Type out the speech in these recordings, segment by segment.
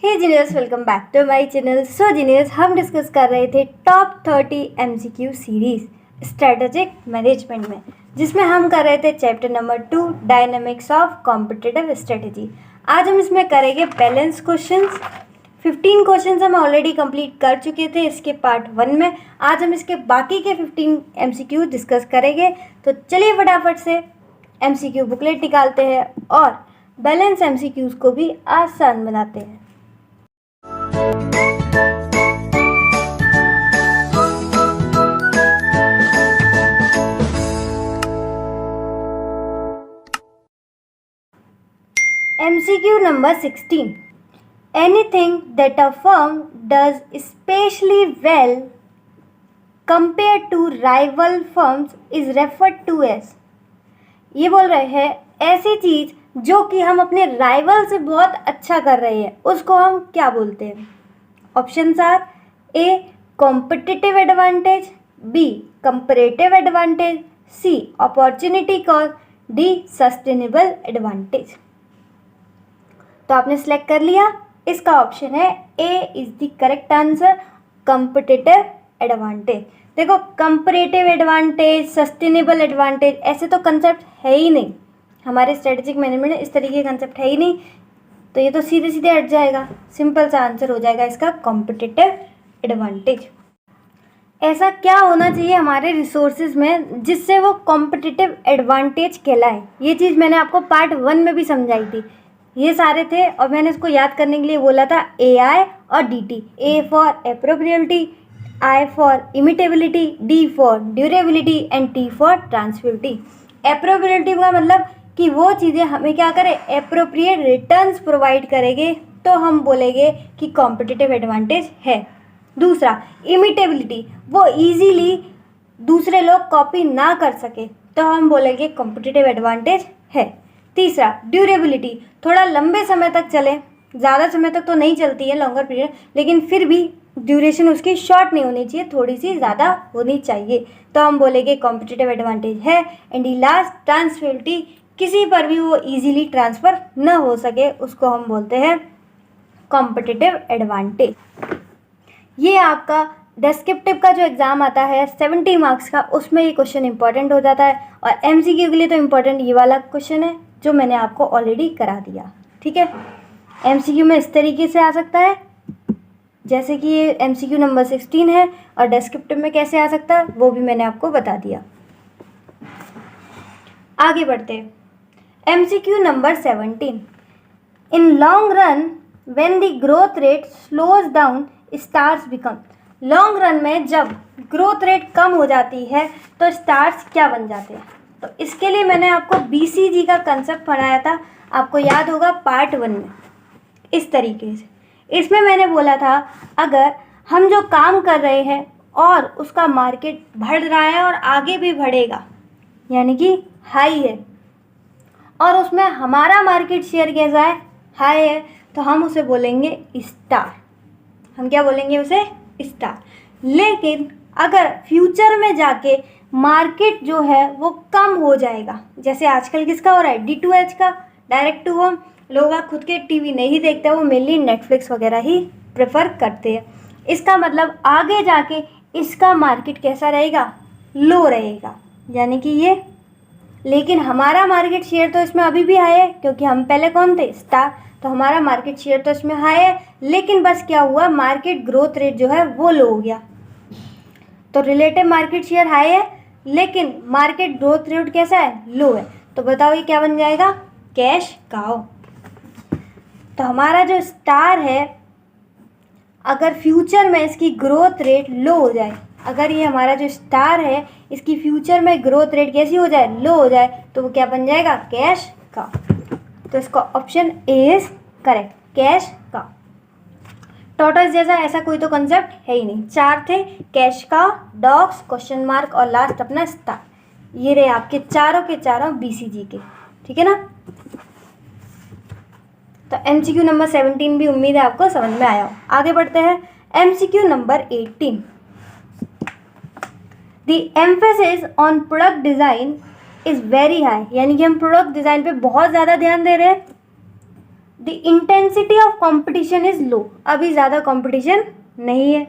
Hey geniuses, welcome back to my channel. So geniuses, हम discuss कर रहे थे top 30 MCQ series strategic management में, जिसमें हम कर रहे थे chapter number 2 dynamics of competitive strategy. आज हम इसमें करेंगे बैलेंस क्वेश्चंस। 15 क्वेश्चंस हम ऑलरेडी कंप्लीट कर चुके थे इसके पार्ट 1 में। आज हम इसके बाकी के 15 एमसीक्यू डिस्कस करेंगे। तो चलिए फटाफट से एमसीक्यू बुकलेट निकालते हैं और बैलेंस एमसीक्यूज को भी आसान बनाते हैं। MCQ number 16. Anything that a firm does especially well compared to rival firms is referred to as। ये बोल रहे हैं ऐसी चीज़ जो कि हम अपने राइवल से बहुत अच्छा कर रहे हैं उसको हम क्या बोलते हैं। Options are A competitive advantage, B comparative advantage, C opportunity cost, D sustainable advantage. तो आपने सेलेक्ट कर लिया, इसका ऑप्शन है A is the correct answer, competitive advantage. देखो, कंपैरेटिव एडवांटेज, सस्टेनेबल एडवांटेज ऐसे तो कंसेप्ट है ही नहीं हमारे स्ट्रेटेजिक मैनेजमेंट में, इस तरीके का कंसेप्ट है ही नहीं। तो ये तो सीधे सीधे हट जाएगा, सिंपल सा आंसर हो जाएगा इसका कॉम्पिटिटिव एडवांटेज। ऐसा क्या होना चाहिए हमारे रिसोर्सेज में जिससे वो कॉम्पिटिटिव एडवांटेज कहलाए। ये चीज़ मैंने आपको पार्ट 1 में भी समझाई थी। ये सारे थे और मैंने इसको याद करने के लिए बोला था AI और DT। A for appropriability, I for imitability, D for durability and T for transferability. Appropriability का मतलब कि वो चीज़ें हमें क्या करें, एप्रोप्रिएट रिटर्न्स प्रोवाइड करेंगे तो हम बोलेंगे कि कॉम्पिटिटिव एडवांटेज है। दूसरा इमिटेबिलिटी, वो इजीली दूसरे लोग कॉपी ना कर सके तो हम बोलेंगे कॉम्पिटिटिव एडवांटेज है। तीसरा ड्यूरेबिलिटी, थोड़ा लंबे समय तक चले, ज़्यादा समय तक तो नहीं चलती है लॉन्गर पीरियड, लेकिन फिर भी ड्यूरेशन उसकी शॉर्ट नहीं होनी चाहिए, थोड़ी सी ज़्यादा होनी चाहिए तो हम बोलेंगे कॉम्पिटिटिव एडवांटेज है। एंड लास्ट ट्रांसफिबिलिटी, किसी पर भी वो इजीली ट्रांसफ़र न हो सके उसको हम बोलते हैं कॉम्पिटिटिव एडवांटेज। ये आपका डेस्क्रिप्टिव का जो एग्ज़ाम आता है 70 मार्क्स का, उसमें ये क्वेश्चन इंपॉर्टेंट हो जाता है और MCQ के लिए तो इम्पॉर्टेंट ये वाला क्वेश्चन है जो मैंने आपको ऑलरेडी करा दिया। ठीक है, MCQ में इस तरीके से आ सकता है जैसे कि ये MCQ नंबर 16 है, और डेस्क्रिप्टिव में कैसे आ सकता है वो भी मैंने आपको बता दिया। आगे बढ़ते हैं। MCQ number 17। In long run when the growth rate slows down stars become. Long run में जब ग्रोथ रेट कम हो जाती है तो स्टार्स क्या बन जाते हैं। तो इसके लिए मैंने आपको BCG का कंसेप्ट पढ़ाया था, आपको याद होगा पार्ट 1 में। इस तरीके से इसमें मैंने बोला था अगर हम जो काम कर रहे हैं और उसका मार्केट बढ़ रहा है और आगे भी बढ़ेगा, यानी कि हाई है, और उसमें हमारा मार्केट शेयर कैसा है, हाई है, तो हम उसे बोलेंगे स्टार। हम क्या बोलेंगे उसे, स्टार। लेकिन अगर फ्यूचर में जाके मार्केट जो है वो कम हो जाएगा, जैसे आजकल किसका हो रहा है, D2H का, डायरेक्ट टू होम। लोग खुद के टीवी नहीं देखते, वो मेनली नेटफ्लिक्स वगैरह ही प्रेफर करते हैं। इसका मतलब आगे जाके इसका मार्केट कैसा रहेगा, लो रहेगा, यानी कि ये। लेकिन हमारा मार्केट शेयर तो इसमें अभी भी हाई है क्योंकि हम पहले कौन थे, स्टार। तो हमारा मार्केट शेयर तो इसमें हाई है, लेकिन बस क्या हुआ, मार्केट ग्रोथ रेट जो है वो लो हो गया। तो रिलेटिव मार्केट शेयर हाई है लेकिन मार्केट ग्रोथ रेट कैसा है, लो है। तो बताओ ये क्या बन जाएगा, कैश काउ। तो हमारा जो स्टार है, अगर फ्यूचर में इसकी ग्रोथ रेट लो हो जाए, अगर ये हमारा जो स्टार है इसकी फ्यूचर में ग्रोथ रेट कैसी हो जाए, लो हो जाए, तो वो क्या बन जाएगा, कैश काउ। तो इसका option A is correct, cash cow. टोटस जैसा ऐसा कोई तो कंसेप्ट है ही नहीं। 4 थे, cash cow, dogs, question mark और लास्ट अपना स्टार। ये रहे आपके चारों के चारों BCG के, ठीक है ना। तो MCQ नंबर 17 भी उम्मीद है आपको समझ में आया हो। आगे बढ़ते हैं। MCQ number 18। The emphasis on product design is very high, यानी कि हम प्रोडक्ट डिज़ाइन पे बहुत ज़्यादा ध्यान दे रहे हैं। The intensity of competition is low, अभी ज़्यादा कंपटीशन नहीं है।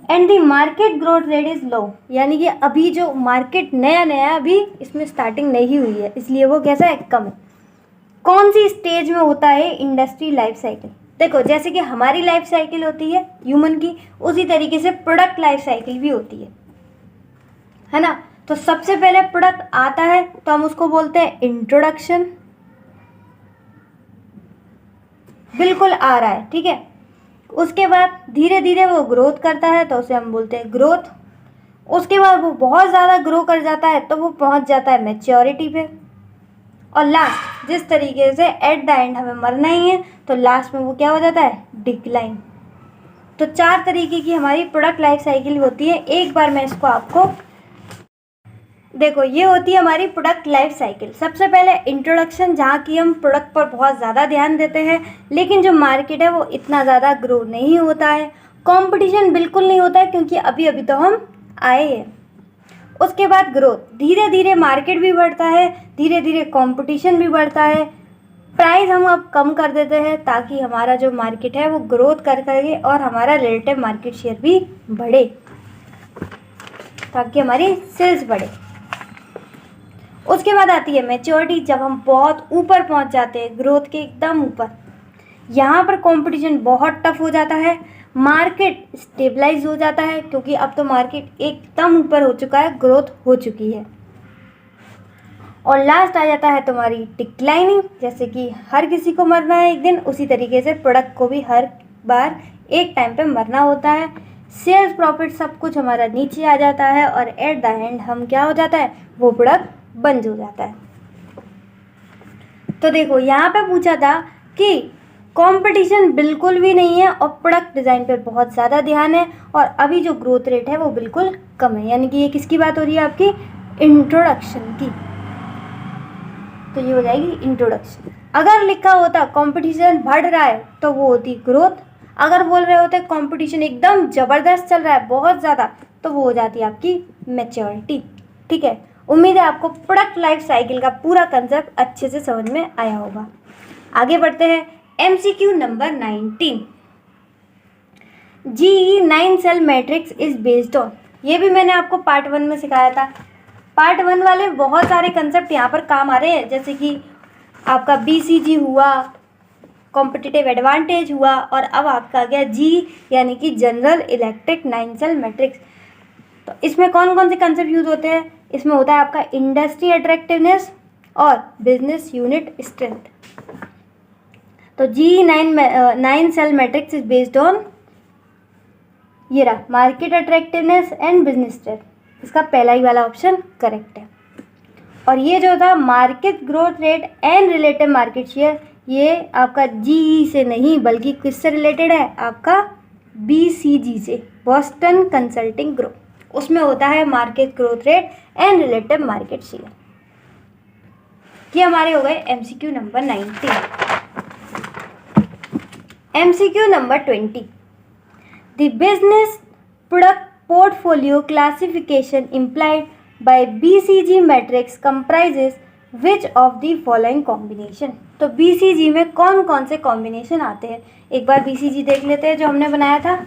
And the market growth rate is low, यानी कि अभी जो मार्केट नया नया अभी इसमें स्टार्टिंग नहीं हुई है, इसलिए वो कैसा है, कम है। कौन सी स्टेज में होता है इंडस्ट्री लाइफ साइकिल? देखो, जैसे कि हमारी लाइफ साइकिल होती है ह्यूमन की, उसी तरीके से प्रोडक्ट लाइफ साइकिल भी होती है ना। तो सबसे पहले प्रोडक्ट आता है तो हम उसको बोलते हैं इंट्रोडक्शन, बिल्कुल आ रहा है, ठीक है। उसके बाद धीरे धीरे वो ग्रोथ करता है तो उसे हम बोलते हैं ग्रोथ। उसके बाद वो बहुत ज़्यादा ग्रो कर जाता है तो वो पहुंच जाता है मैच्योरिटी पे। और लास्ट, जिस तरीके से एट द एंड हमें मरना ही है तो लास्ट में वो क्या हो जाता है, डिक्लाइन। तो 4 तरीके की हमारी प्रोडक्ट लाइफ साइकिल होती है। एक बार मैं इसको आपको देखो, ये होती है हमारी प्रोडक्ट लाइफ साइकिल। सबसे पहले इंट्रोडक्शन, जहाँ की हम प्रोडक्ट पर बहुत ज़्यादा ध्यान देते हैं, लेकिन जो मार्केट है वो इतना ज़्यादा ग्रो नहीं होता है, कंपटीशन बिल्कुल नहीं होता है क्योंकि अभी अभी तो हम आए हैं। उसके बाद ग्रोथ, धीरे धीरे मार्केट भी बढ़ता है, धीरे धीरे कंपटीशन भी बढ़ता है, प्राइस हम अब कम कर देते हैं ताकि हमारा जो मार्केट है वो ग्रोथ कर करके और हमारा रिलेटिव मार्केट शेयर भी बढ़े, ताकि हमारी सेल्स बढ़े। उसके बाद आती है मैच्योरिटी, जब हम बहुत ऊपर पहुंच जाते हैं, ग्रोथ के एकदम ऊपर। यहाँ पर कंपटीशन बहुत टफ हो जाता है, मार्केट स्टेबलाइज हो जाता है क्योंकि अब तो मार्केट एकदम ऊपर हो चुका है, ग्रोथ हो चुकी है। और लास्ट आ जाता है तुम्हारी डिक्लाइनिंग, जैसे कि हर किसी को मरना है एक दिन, उसी तरीके से प्रोडक्ट को भी हर बार एक टाइम पे मरना होता है। सेल्स प्रॉफिट सब कुछ हमारा नीचे आ जाता है और एट द एंड हम क्या हो जाता है, वो प्रोडक्ट बंद हो जाता है। तो देखो, यहाँ पे पूछा था कि कंपटीशन बिल्कुल भी नहीं है और प्रोडक्ट डिज़ाइन पे बहुत ज़्यादा ध्यान है और अभी जो ग्रोथ रेट है वो बिल्कुल कम है, यानी कि ये किसकी बात हो रही है, आपकी इंट्रोडक्शन की। तो ये हो जाएगी इंट्रोडक्शन। अगर लिखा होता कंपटीशन बढ़ रहा है तो वो होती ग्रोथ। अगर बोल रहे होते कंपटीशन एकदम ज़बरदस्त चल रहा है, बहुत ज़्यादा, तो वो हो जाती है आपकी मैच्योरिटी। ठीक है, उम्मीद है आपको प्रोडक्ट लाइफ साइकिल का पूरा कंसेप्ट अच्छे से समझ में आया होगा। आगे बढ़ते हैं, MCQ number 19। GE 9 cell matrix is based on, ये भी मैंने आपको पार्ट 1 में सिखाया था। पार्ट 1 वाले बहुत सारे कंसेप्ट यहाँ पर काम आ रहे हैं, जैसे कि आपका BCG हुआ, कॉम्पिटिटिव एडवांटेज हुआ, और अब आपका आ गया GE यानी कि जनरल इलेक्ट्रिक 9 सेल मैट्रिक्स। तो इसमें कौन कौन से कंसेप्ट यूज होते हैं? इसमें होता है आपका इंडस्ट्री अट्रैक्टिवनेस और बिजनेस यूनिट स्ट्रेंथ। तो GE 9 cell matrix is based on, ये रहा, market attractiveness and business strength. इसका पहला ही वाला ऑप्शन करेक्ट है। और ये जो था market growth rate and relative market share, ये आपका GE से नहीं बल्कि किससे रिलेटेड है, आपका BCG से, बॉस्टन कंसल्टिंग ग्रुप। उसमें होता है market growth rate and relative market share. ये हमारे हो गए MCQ number 19। MCQ number 20। The business product portfolio classification implied by BCG matrix comprises which of the following combination. तो BCG में कौन कौन से कॉम्बिनेशन आते हैं, एक बार BCG देख लेते हैं जो हमने बनाया था।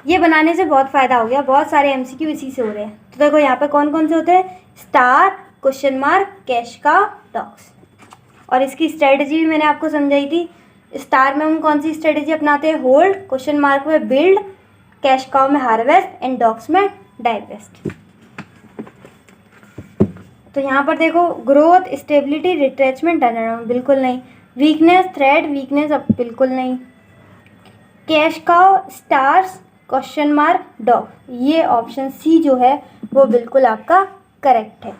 ये बनाने से बहुत फ़ायदा हो गया, बहुत सारे MCQ इसी से हो रहे हैं। तो देखो यहाँ पे कौन कौन से होते हैं, star, question mark, cash cow, dogs. और इसकी स्ट्रेटजी भी मैंने आपको समझाई थी। स्टार में हम कौन सी स्ट्रेटजी अपनाते हैं, होल्ड, क्वेश्चन मार्क में बिल्ड, कैश काउ में हार्वेस्ट एंड डॉग्स में डाइवेस्ट। तो यहाँ पर देखो, ग्रोथ, स्टेबिलिटी, रिट्रेचमेंट, टर्नअराउंड, बिल्कुल नहीं। वीकनेस, थ्रेड, वीकनेस, अब बिल्कुल नहीं। Cash cow, stars, question mark, dog, ये ऑप्शन C जो है वो बिल्कुल आपका करेक्ट है,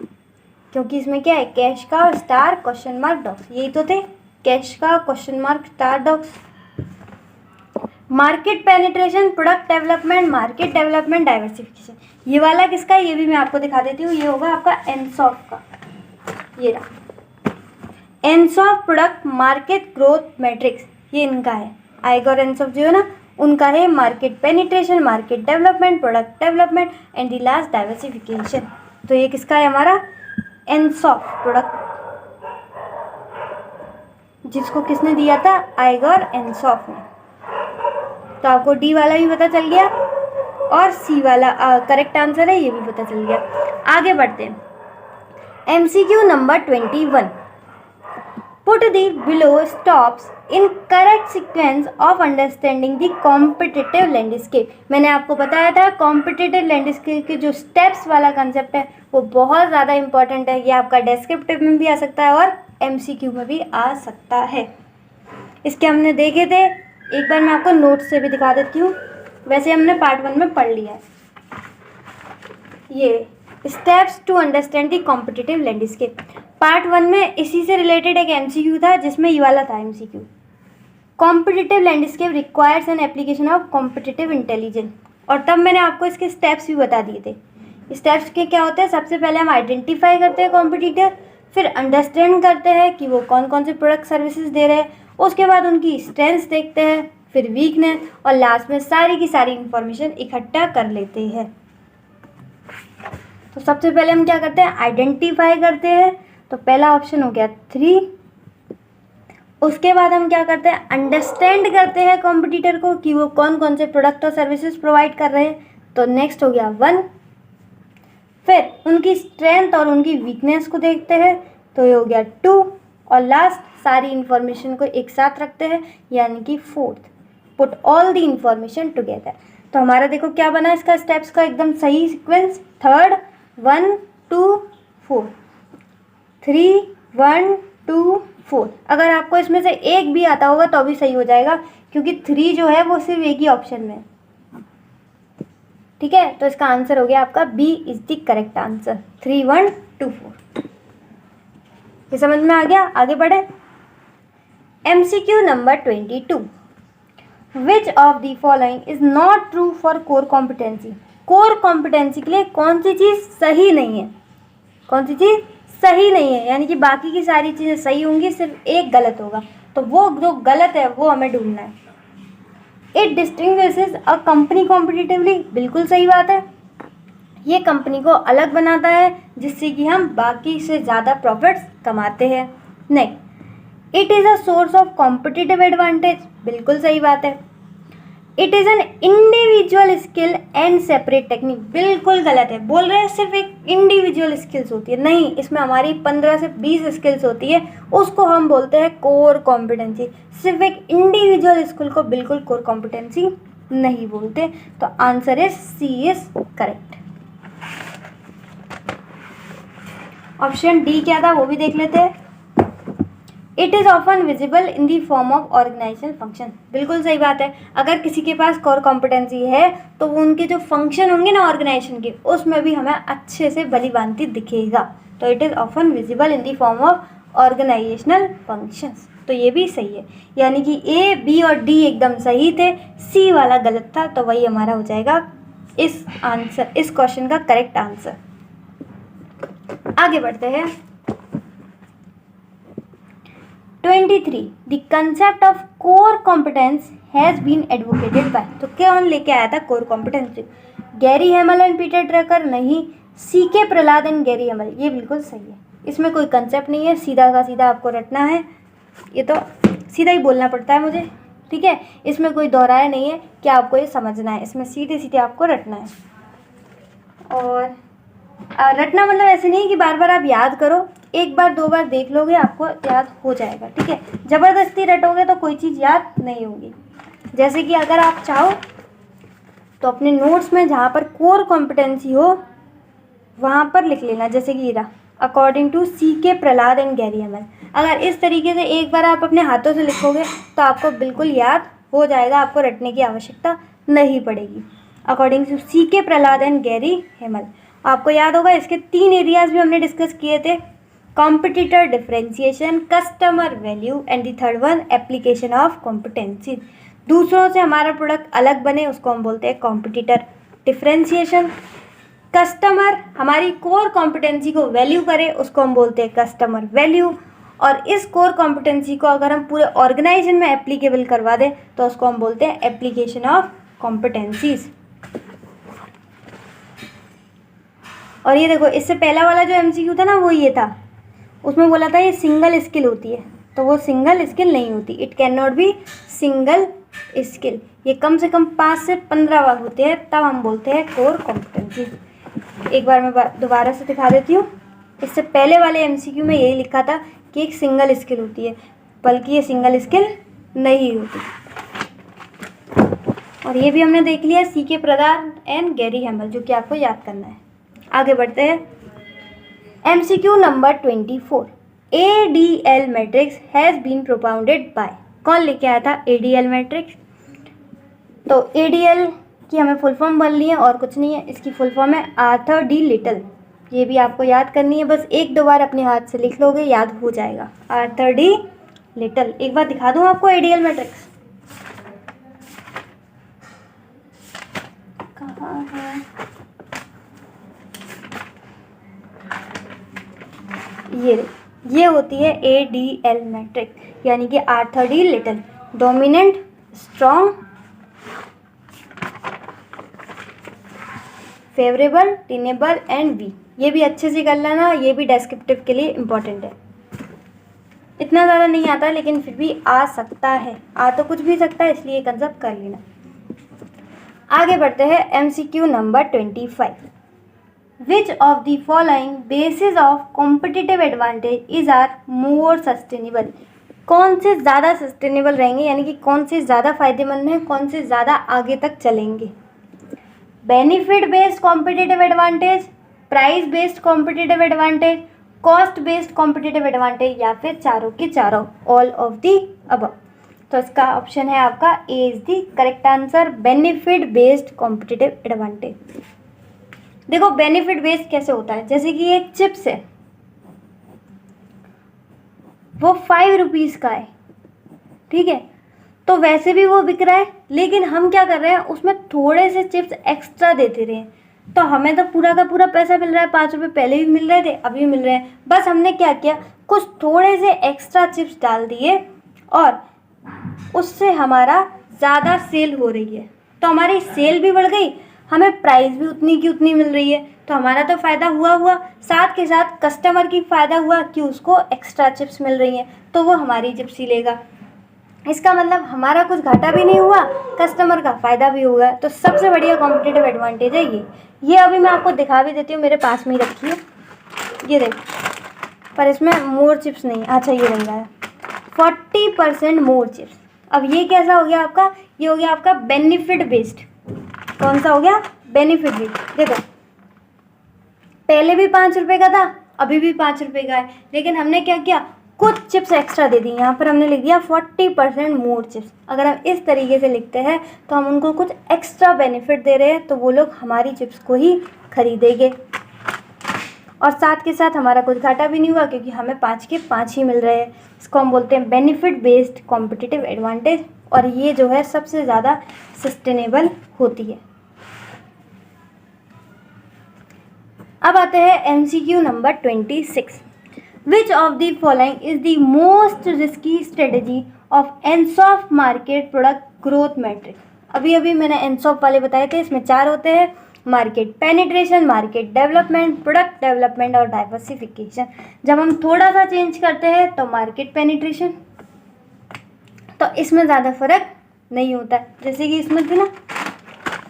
क्योंकि इसमें क्या है, cash cow, star, question mark, dogs, यही तो थे, cash cow, question mark, star, dogs. Market penetration, product development, market development, diversification, ये वाला किसका है, ये भी मैं आपको दिखा देती हूँ। ये होगा आपका एनसॉफ का, ये रहा Ansoff product market growth matrix, ये इनका है। आइग और एनसॉफ जो है ना, उनका है market penetration, market development, product development and the last diversification. तो ये किसका है, हमारा एनसॉफ प्रोडक्ट। जिसको किसने दिया था, आइगोर एनसॉफ ने। तो आपको डी वाला भी पता चल गया और सी वाला करेक्ट आंसर है ये भी पता चल गया। आगे बढ़ते हैं। MCQ number 21, put the below stops in correct sequence of understanding the competitive landscape. मैंने आपको बताया था कॉम्पिटिटिव लैंडस्केप के जो स्टेप्स वाला कंसेप्ट है वो बहुत ज़्यादा इंपॉर्टेंट है। ये आपका डेस्क्रिप्टिव में भी आ सकता है और MCQ में भी आ सकता है। इसके हमने देखे थे, एक बार मैं आपको नोट से भी दिखा देती हूँ। वैसे हमने पार्ट 1 में पढ़ लिया है। ये steps to understand the competitive landscape, part 1 में इसी से रिलेटेड एक MCQ था जिसमें ये वाला था MCQ। Competitive landscape requires an application of competitive intelligence, और तब मैंने आपको इसके स्टेप्स भी बता दिए थे। स्टेप्स के क्या होते हैं, सबसे पहले हम आइडेंटिफाई करते हैं कॉम्पिटिटर, फिर अंडरस्टैंड करते हैं कि वो कौन कौन से प्रोडक्ट सर्विसेज दे रहे हैं, उसके बाद उनकी स्ट्रेंथ्स देखते हैं, फिर वीकनेस, और लास्ट में सारी की सारी इंफॉर्मेशन इकट्ठा कर लेते हैं। तो सबसे पहले हम क्या करते हैं, आइडेंटिफाई करते हैं। तो पहला ऑप्शन हो गया 3। उसके बाद हम क्या करते हैं, अंडरस्टैंड करते हैं कॉम्पिटिटर को कि वो कौन कौन से प्रोडक्ट और सर्विसेज प्रोवाइड कर रहे हैं। तो नेक्स्ट हो गया 1। फिर उनकी स्ट्रेंथ और उनकी वीकनेस को देखते हैं, तो ये हो गया 2। और लास्ट सारी इंफॉर्मेशन को एक साथ रखते हैं, यानी कि 4th, put all the information together. तो हमारा देखो क्या बना इसका स्टेप्स का एकदम सही सीक्वेंस, 3rd 1 2 4, 3 1 2 4। अगर आपको इसमें से एक भी आता होगा तो भी सही हो जाएगा, क्योंकि 3 जो है वो सिर्फ एक ही ऑप्शन में है। ठीक है, तो इसका आंसर हो गया आपका B is the correct answer, 3 1 2 4। ये समझ में आ गया। आगे बढ़े। MCQ number 22, which of the following is not true for core competency. Core competency के लिए कौन सी चीज़ सही नहीं है, कौन सी चीज़ सही नहीं है, यानी कि बाकी की सारी चीज़ें सही होंगी, सिर्फ एक गलत होगा। तो वो जो गलत है वो हमें ढूंढना है। It distinguishes a company competitively, बिल्कुल सही बात है। ये कंपनी को अलग बनाता है जिससे कि हम बाकी से ज़्यादा प्रॉफिट्स कमाते हैं। Next, it is a source of competitive advantage, बिल्कुल सही बात है। It is an individual skill and separate technique, बिल्कुल गलत है। बोल रहे हैं सिर्फ एक इंडिविजुअल स्किल्स होती है, नहीं, इसमें हमारी 15 से 20 स्किल्स होती है, उसको हम बोलते हैं कोर कॉम्पिटेंसी। सिर्फ एक इंडिविजुअल स्किल को बिल्कुल कोर कॉम्पिटेंसी नहीं बोलते। तो answer is C is correct. Option D क्या था वो भी देख लेते हैं। It is often visible in the form of organisational function, बिल्कुल सही बात है। अगर किसी के पास कोर कॉम्पिटेंसी है तो वो उनके जो फंक्शन होंगे ना ऑर्गेनाइजेशन के, उसमें भी हमें अच्छे से भली भांति दिखेगा। तो it is often visible in the form of organisational functions, तो ये भी सही है। यानी कि ए, बी और डी एकदम सही थे, सी वाला गलत था, तो वही हमारा हो जाएगा इस क्वेश्चन का करेक्ट आंसर। आगे बढ़ते हैं। 23, the concept of core competence has been advocated by, तो कौन लेके आया था core competence? Gary Hamel and Peter Drucker, नहीं, CK Prahalad and Gary Hamel, ये बिल्कुल सही है। इसमें कोई कंसेप्ट नहीं है, सीधा का सीधा आपको रटना है, ये तो सीधा ही बोलना पड़ता है मुझे, ठीक है। इसमें कोई दोहराया नहीं है कि आपको ये समझना है, इसमें सीधे सीधे आपको रटना है। और रटना मतलब ऐसे नहीं कि बार बार आप याद करो, एक बार 2 बार देख लोगे आपको याद हो जाएगा, ठीक है। ज़बरदस्ती रटोगे तो कोई चीज़ याद नहीं होगी। जैसे कि अगर आप चाहो तो अपने नोट्स में जहाँ पर कोर कॉम्पिटेंसी हो वहाँ पर लिख लेना, जैसे कि रहा according to CK Prahalad and Gary Hamel. अगर इस तरीके से एक बार आप अपने हाथों से लिखोगे तो आपको बिल्कुल याद हो जाएगा, आपको रटने की आवश्यकता नहीं पड़ेगी। According to CK Prahalad and Gary Hamel, आपको याद होगा इसके 3 एरियाज भी हमने डिस्कस किए थे, competitor differentiation, customer value and the third one application of competency. दूसरों से हमारा प्रोडक्ट अलग बने उसको हम बोलते हैं कॉम्पिटिटर डिफरेंशिएशन। कस्टमर हमारी कोर कॉम्पिटेंसी को वैल्यू करे उसको हम बोलते हैं कस्टमर वैल्यू। और इस कोर कॉम्पिटेंसी को अगर हम पूरे ऑर्गेनाइजेशन में एप्लीकेबल करवा दें तो उसको हम बोलते हैं एप्लीकेशन ऑफ कॉम्पिटेंसीज। और ये देखो, इससे पहला वाला जो MCQ था ना वो ये था, उसमें बोला था ये सिंगल स्किल होती है, तो वो सिंगल स्किल नहीं होती। It can not be single skill. ये कम से कम 5 से 15 बार होते हैं, तब हम बोलते हैं कोर कॉम्पिटेंसी। एक बार मैं दोबारा से दिखा देती हूँ। इससे पहले वाले एमसीक्यू में यही लिखा था कि एक सिंगल स्किल होती है, बल्कि ये सिंगल स्किल नहीं होती। और ये भी हमने देख लिया CK Pradhan and Gary Hamel, जो कि आपको याद करना है। आगे बढ़ते हैं। MCQ number 24, ADL matrix has been propounded by. कौन लेके आया था ADL मैट्रिक्स? तो ADL की हमें फुल फॉर्म बननी है और कुछ नहीं है। इसकी फुल फॉर्म है आर्थर डी लिटल। ये भी आपको याद करनी है, बस एक दो बार अपने हाथ से लिख लोगे, याद हो जाएगा। Arthur D little. एक बार दिखा दूँ आपको ADL मैट्रिक्स कहाँ है? ये होती है ADL मैट्रिक्स, यानी कि Arthur D Little. Dominant, strong, favourable, tenable and weak. ये भी अच्छे से कर लेना, ये भी डेस्क्रिप्टिव के लिए इम्पोर्टेंट है। इतना ज़्यादा नहीं आता लेकिन फिर भी आ सकता है, आ तो कुछ भी सकता है, इसलिए कंसेप्ट कर लेना। आगे बढ़ते हैं। MCQ number 25, which of the following basis of competitive advantage is are more sustainable. कौन से ज़्यादा सस्टेनेबल रहेंगे, यानी कि कौन से ज़्यादा फायदेमंद हैं, कौन से ज़्यादा आगे तक चलेंगे? Benefit based competitive advantage, price based competitive advantage, cost based competitive advantage, या फिर चारों के चारों, ऑल ऑफ दी अबव। तो इसका ऑप्शन है आपका A is the correct answer, benefit based competitive advantage. देखो बेनिफिट बेस्ड कैसे होता है, जैसे कि एक चिप्स है, वो 5 रुपीज़ का है, ठीक है, तो वैसे भी वो बिक रहा है, लेकिन हम क्या कर रहे हैं, उसमें थोड़े से चिप्स एक्स्ट्रा देते रहे, तो हमें तो पूरा का पूरा पैसा मिल रहा है। 5 रुपये पहले भी मिल रहे थे, अभी भी मिल रहे हैं, बस हमने क्या किया, कुछ थोड़े से एक्स्ट्रा चिप्स डाल दिए और उससे हमारा ज़्यादा सेल हो रही है, तो हमारी सेल भी बढ़ गई, हमें प्राइस भी उतनी की उतनी मिल रही है, तो हमारा तो फ़ायदा हुआ, साथ के साथ कस्टमर की फ़ायदा हुआ कि उसको एक्स्ट्रा चिप्स मिल रही हैं, तो वो हमारी चिप्स ही लेगा। इसका मतलब हमारा कुछ घाटा भी नहीं हुआ, कस्टमर का फ़ायदा भी होगा। तो सबसे बढ़िया कॉम्पिटिटिव एडवांटेज है ये अभी मैं आपको दिखा भी देती हूँ, मेरे पास में ही रखी है, ये देख, पर इसमें मोर चिप्स नहीं। अच्छा ये बन रहा है 40% मोर चिप्स। अब ये कैसा हो गया आपका, ये हो गया आपका बेनिफिट बेस्ड। कौन सा हो गया, बेनिफिट बेस्ड। देखो पहले भी 5 रुपये का था, अभी भी 5 रुपये का है, लेकिन हमने क्या किया, कुछ चिप्स एक्स्ट्रा दे दी। यहाँ पर हमने लिख दिया 40% मोर चिप्स। अगर हम इस तरीके से लिखते हैं तो हम उनको कुछ एक्स्ट्रा बेनिफिट दे रहे हैं, तो वो लोग हमारी चिप्स को ही खरीदेंगे, और साथ के साथ हमारा कुछ घाटा भी नहीं हुआ, क्योंकि हमें 5 के 5 ही मिल रहे हैं। इसको हम बोलते हैं बेनिफिट बेस्ड कॉम्पिटिटिव एडवांटेज, और ये जो है सबसे ज़्यादा सस्टेनेबल होती है। अब आते हैं MCQ number 26, which of the following is the most risky strategy of Ansoff market product growth matrix. अभी मैंने एनसॉफ वाले बताए थे, इसमें 4 होते हैं, market penetration, market development, product development और डाइवर्सिफिकेशन। जब हम थोड़ा सा चेंज करते हैं तो मार्केट पेनिट्रेशन, तो इसमें ज़्यादा फर्क नहीं होता है। जैसे कि इसमें थी ना,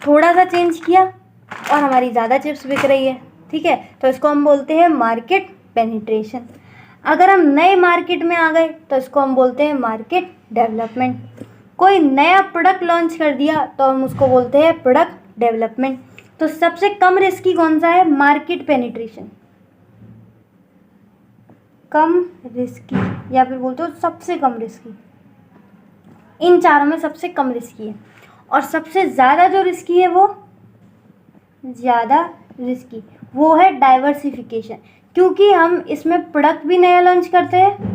थोड़ा सा चेंज किया और हमारी ज़्यादा चिप्स बिक रही है, ठीक है, तो इसको हम बोलते हैं मार्केट पेनिट्रेशन। अगर हम नए मार्केट में आ गए तो इसको हम बोलते हैं मार्केट डेवलपमेंट। कोई नया प्रोडक्ट लॉन्च कर दिया तो हम उसको बोलते हैं प्रोडक्ट डेवलपमेंट। तो सबसे कम रिस्की कौन सा है, मार्केट पेनिट्रेशन, कम रिस्की, या फिर बोलते हो सबसे कम रिस्की। इन चारों में सबसे कम रिस्की है, और सबसे ज़्यादा जो रिस्की है वो ज़्यादा रिस्की वो है डाइवर्सिफिकेशन, क्योंकि हम इसमें प्रोडक्ट भी नया लॉन्च करते हैं,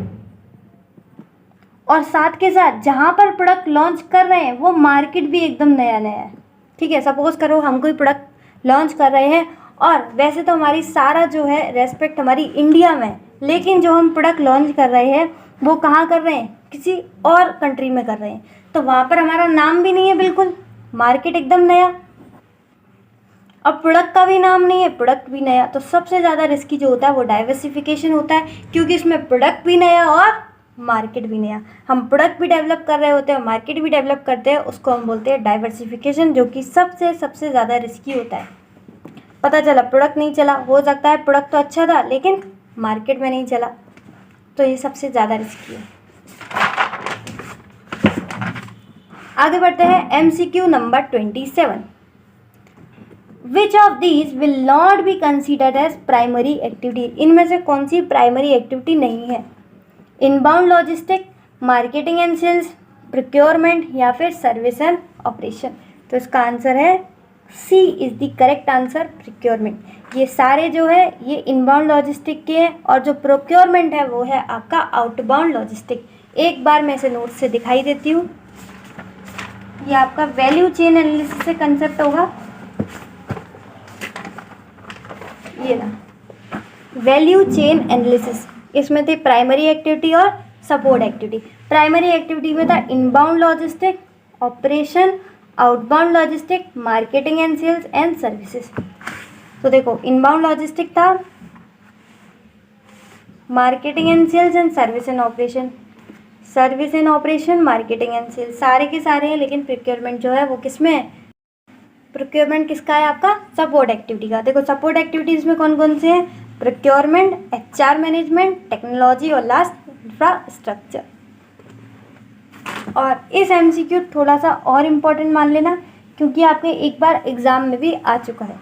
और साथ के साथ जहाँ पर प्रोडक्ट लॉन्च कर रहे हैं वो मार्केट भी एकदम नया है, ठीक है। सपोज करो हम कोई प्रोडक्ट लॉन्च कर रहे हैं, और वैसे तो हमारी सारा जो है रेस्पेक्ट हमारी इंडिया में, लेकिन जो हम प्रोडक्ट लॉन्च कर रहे हैं वो कहाँ कर रहे हैं, किसी और कंट्री में कर रहे हैं, तो वहाँ पर हमारा नाम भी नहीं है, बिल्कुल मार्केट एकदम नया, अब प्रोडक्ट का भी नाम नहीं है, प्रोडक्ट भी नया। तो सबसे ज़्यादा रिस्की जो होता है वो डाइवर्सिफिकेशन होता है, क्योंकि इसमें प्रोडक्ट भी नया और मार्केट भी नया। हम प्रोडक्ट भी डेवलप कर रहे होते हैं, मार्केट भी डेवलप करते हैं, उसको हम बोलते हैं डाइवर्सिफिकेशन, जो कि सबसे ज़्यादा रिस्की होता है। पता चला प्रोडक्ट नहीं चला, हो सकता है प्रोडक्ट तो अच्छा था लेकिन मार्केट में नहीं चला, तो ये सबसे ज़्यादा रिस्की है। आगे बढ़ते हैं MCQ number 27। Which of these will not be considered as primary activity? इनमें से कौन सी प्राइमरी एक्टिविटी नहीं है? Inbound logistic, marketing and sales, procurement या फिर सर्विस एंड ऑपरेशन। तो इसका आंसर है C is the correct answer, procurement. ये सारे जो है ये इनबाउंड लॉजिस्टिक के हैं, और जो प्रोक्योरमेंट है वो है आपका आउटबाउंड लॉजिस्टिक। एक बार मैं इसे नोट से दिखाई देती हूँ। ये आपका वैल्यू चेन एनालिसिस से कंसेप्ट होगा, ये ना वैल्यू चेन एनालिसिस। इसमें थी प्राइमरी एक्टिविटी और सपोर्ट एक्टिविटी। प्राइमरी एक्टिविटी में था inbound logistic, operation, outbound logistic, marketing and sales and services. तो देखो इनबाउंड लॉजिस्टिक था, marketing and sales and service and operation, service and operation, marketing and sales, सारे के सारे हैं। लेकिन प्रोक्योरमेंट जो है वो किसमें है? प्रोक्योरमेंट किसका है? आपका सपोर्ट एक्टिविटी का। देखो सपोर्ट एक्टिविटीज़ में कौन कौन से हैं? प्रोक्योरमेंट, HR मैनेजमेंट, टेक्नोलॉजी और लास्ट इंफ्रास्ट्रक्चर। और इस MCQ थोड़ा सा और इम्पोर्टेंट मान लेना, क्योंकि आपके एक बार एग्जाम में भी आ चुका है,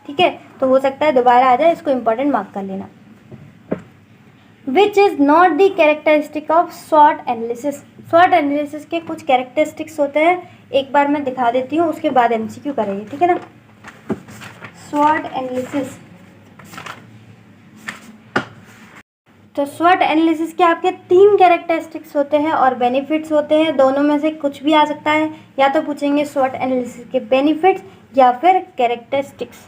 ठीक है? तो हो सकता है दोबारा आ जाए, इसको इम्पोर्टेंट मार्क कर लेना। Which is not the characteristic of स्वॉट analysis? स्वॉट analysis के कुछ कैरेक्टरिस्टिक्स होते हैं, एक बार मैं दिखा देती हूँ, उसके बाद MCQ करेंगे, ठीक है ना? स्वॉट एनालिसिस, तो स्वॉट एनालिसिस के आपके 3 कैरेक्टरिस्टिक्स होते हैं और बेनिफिट्स होते हैं। दोनों में से कुछ भी आ सकता है, या तो पूछेंगे स्वॉट एनालिसिस के बेनिफिट्स या फिर कैरेक्टरिस्टिक्स।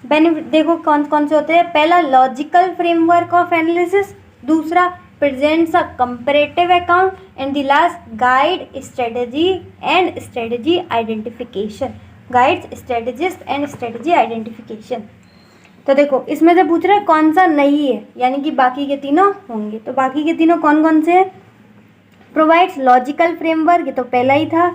बेनिफिट देखो कौन कौन से होते हैं। पहला, लॉजिकल फ्रेमवर्क ऑफ एनालिसिस। दूसरा, presents a comparative account. And the last, guide strategy and strategy identification. Guides strategist and strategy identification. तो देखो इसमें से पूछ रहे हैं कौन सा नहीं है, यानी कि बाकी के तीनों होंगे। तो बाकी के तीनों कौन कौन से हैं? प्रोवाइड्स लॉजिकल फ्रेमवर्क, ये तो पहला ही था।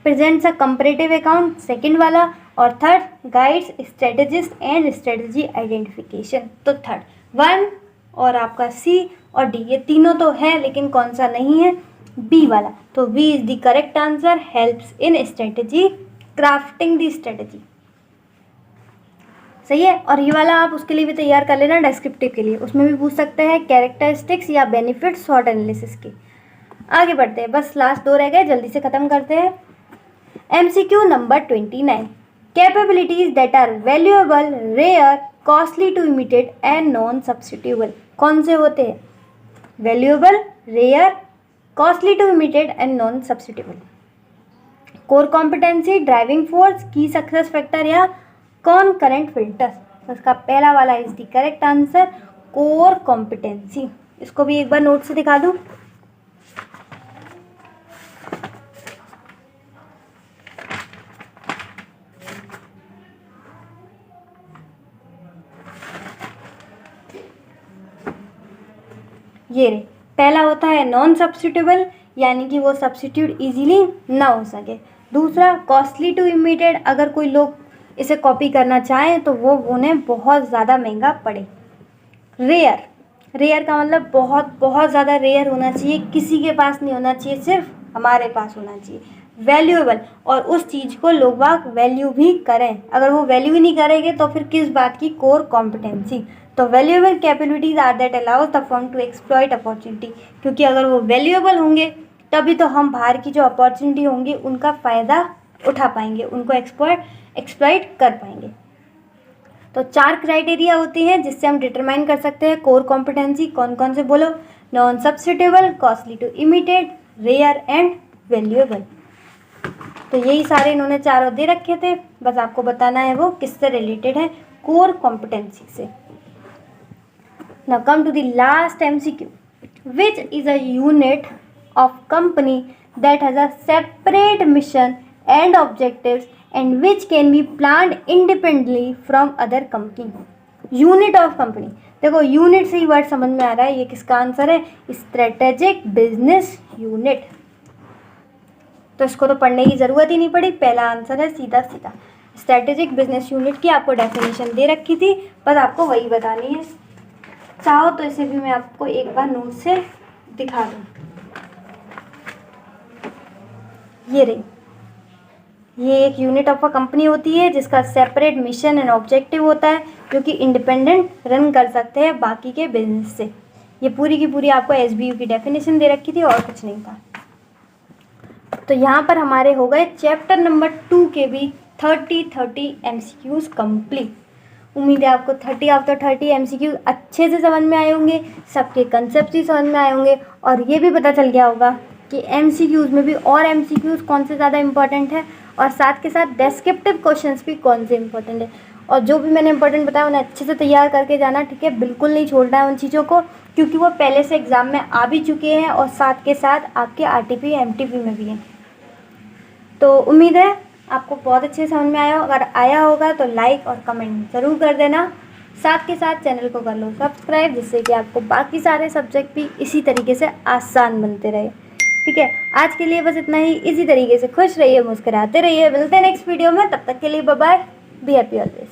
प्रेजेंट्स अ कंपैरेटिव अकाउंट, सेकंड वाला। और third, guides strategist and strategy identification. तो थर्ड 1 और आपका C और D, ये तीनों तो है, लेकिन कौन सा नहीं है? B वाला। तो B is the correct answer, helps in strategy crafting the strategy. सही है। और ये वाला आप उसके लिए भी तैयार कर लेना, डिस्क्रिप्टिव के लिए, उसमें भी पूछ सकते हैं कैरेक्टरिस्टिक्स या बेनिफिट्स स्वॉट एनालिसिस के। आगे बढ़ते हैं, बस लास्ट 2 रह गए, जल्दी से ख़त्म करते हैं। MCQ number 29। Capabilities that are valuable, rare, costly to imitate and non substitutable. कौन से होते हैं? Valuable, rare, costly to imitate and non substitutable. Core competency, driving force, key success factor या कौन करंट फिल्टर। तो इसका पहला वाला is the correct answer, core competency. इसको भी एक बार नोट से दिखा दूं। ये रे, पहला होता है नॉन सब्स्टिट्यूएबल, यानी कि वो सब्स्टिट्यूट इजीली ना हो सके। दूसरा, कॉस्टली टू इमिटेट, अगर कोई लोग इसे कॉपी करना चाहें तो वो उन्हें बहुत ज़्यादा महंगा पड़े। रेयर, रेयर का मतलब बहुत बहुत ज़्यादा रेयर होना चाहिए, किसी के पास नहीं होना चाहिए, सिर्फ हमारे पास होना चाहिए। वैल्यूएबल, और उस चीज़ को लोग बाग वैल्यू भी करें, अगर वो वैल्यू ही नहीं करेंगे तो फिर किस बात की कोर कॉम्पिटेंसी। तो valuable capabilities are that allows the firm to exploit opportunity, क्योंकि अगर वो वैल्यूएबल होंगे तभी तो हम बाहर की जो अपॉर्चुनिटी होंगी उनका फ़ायदा उठा पाएंगे, उनको एक्सप्लॉइट कर पाएंगे। तो 4 क्राइटेरिया होती हैं जिससे हम डिटरमाइन कर सकते हैं कोर कॉम्पिटेंसी। कौन कौन से बोलो? Non substitutable, costly to imitate, rare and valuable. तो यही सारे इन्होंने चारों दे रखे थे, बस आपको बताना है वो किससे रिलेटेड है, कोर कॉम्पिटेंसी से। Now come to the last MCQ। Which is a unit of company that has a separate mission and objectives and which can be planned independently from other company। Unit of company, देखो unit से ही word समझ में आ रहा है ये किसका answer है, स्ट्रेटेजिक बिजनेस यूनिट। तो इसको तो पढ़ने की ज़रूरत ही नहीं पड़ी, पहला आंसर है सीधा सीधा। स्ट्रेटेजिक बिजनेस यूनिट की आपको डेफिनेशन दे रखी थी, बस आपको वही बतानी है। चाहो तो इसे भी मैं आपको एक बार नोट से दिखा दूँ। ये रही, ये एक यूनिट ऑफ अ कंपनी होती है जिसका सेपरेट मिशन एंड ऑब्जेक्टिव होता है, जो कि इंडिपेंडेंट रन कर सकते हैं बाकी के बिजनेस से। ये पूरी की पूरी आपको एसबीयू की डेफिनेशन दे रखी थी और कुछ नहीं था। तो यहाँ पर हमारे हो गए चैप्टर नंबर 2 के भी 30 MCQs कंप्लीट। उम्मीद है आपको 30 आउट ऑफ 30 MCQ अच्छे से समझ में आए होंगे, सबके कंसेप्ट भी समझ में आए होंगे, और ये भी पता चल गया होगा कि MCQs में भी और MCQs कौन से ज़्यादा इंपॉर्टेंट है, और साथ के साथ डेस्क्रिप्टिव क्वेश्चंस भी कौन से इंपॉर्टेंट है। और जो भी मैंने इंपॉर्टेंट बताया उन्हें अच्छे से तैयार करके जाना, ठीक है, बिल्कुल नहीं छोड़ना है उन चीज़ों को, क्योंकि वो पहले से एग्ज़ाम में आ भी चुके हैं और साथ के साथ आपके RTP MTP में भी हैं। तो उम्मीद है आपको बहुत अच्छे समझ में आया, अगर आया होगा तो लाइक और कमेंट ज़रूर कर देना। साथ के साथ चैनल को कर लो सब्सक्राइब, जिससे कि आपको बाकी सारे सब्जेक्ट भी इसी तरीके से आसान बनते रहे। ठीक है, आज के लिए बस इतना ही। इसी तरीके से खुश रहिए, मुस्कुराते रहिए। मिलते हैं नेक्स्ट वीडियो में, तब तक के लिए bye bye, be happy always.